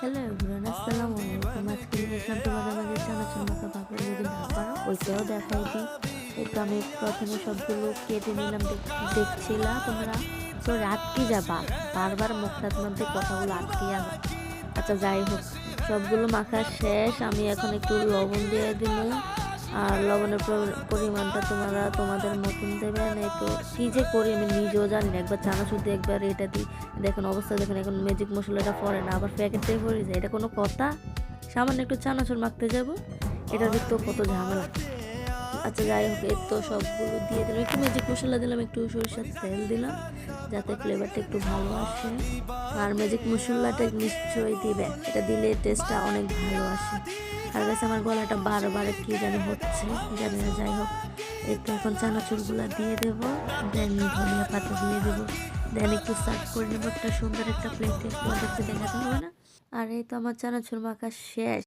Hello everyone, আসসালামু আলাইকুম। আজকে নিয়ে আসলাম তোমাদের মাঝে চানাচুর মাখা ভাপা। যদি না পারো ওইটাও দেখাই দিই। এই তো আমি প্রথমে সবগুলো কেটে নিলাম, দেখছিলা তোমরা। সরি, আটকে যাবা, বারবার মুখটার মধ্যে কথাগুলো আটকে যাবে। আচ্ছা যাই হোক, সবগুলো মাখা শেষ। আমি এখন একটু লবণ দিয়ে দিব, আর লবণের পরিমাণটা তোমরা তোমাদের মতন দেবেন। এই তো কী যে করি আমি নিজেও জানি না, একবার চানাচুর দিয়ে একবার এটা দিই। দেখুন অবস্থা দেখুন, এখন ম্যাজিক মশলাটা পড়ে না, আবার প্যাকেটটাই পড়ে যায়। এটা কোনো কথা? সামান্য একটু চানাচুর মাখতে যাব, এটা দেখতেও কত ঝামেলা। আচ্ছা যাই হোক, এই তো সবগুলো দিয়ে দিলাম, একটু ম্যাজিক মশলা দিলাম, একটু সরিষার তেল দিলাম যাতে ফ্লেভারটা একটু ভালো আসে। আর ম্যাজিক মশলাটা নিশ্চয়ই দিবে, এটা দিলে টেস্টটা অনেক ভালো আসে। আর কাছে আমার গলাটা বারবার কি জানি হচ্ছে, জানি না। যাই হোক, এই তো এখন চানাচুরগুলো দিয়ে দেবো, দেন ধনিয়া পাতা দিয়ে দেবো, দেন একটু সার্ভ করে নেবো একটা সুন্দর একটা প্লেটে। তোমাদেরকে দেখাতে হবে না। আর এই তো আমার চানাচুর মাখা শেষ।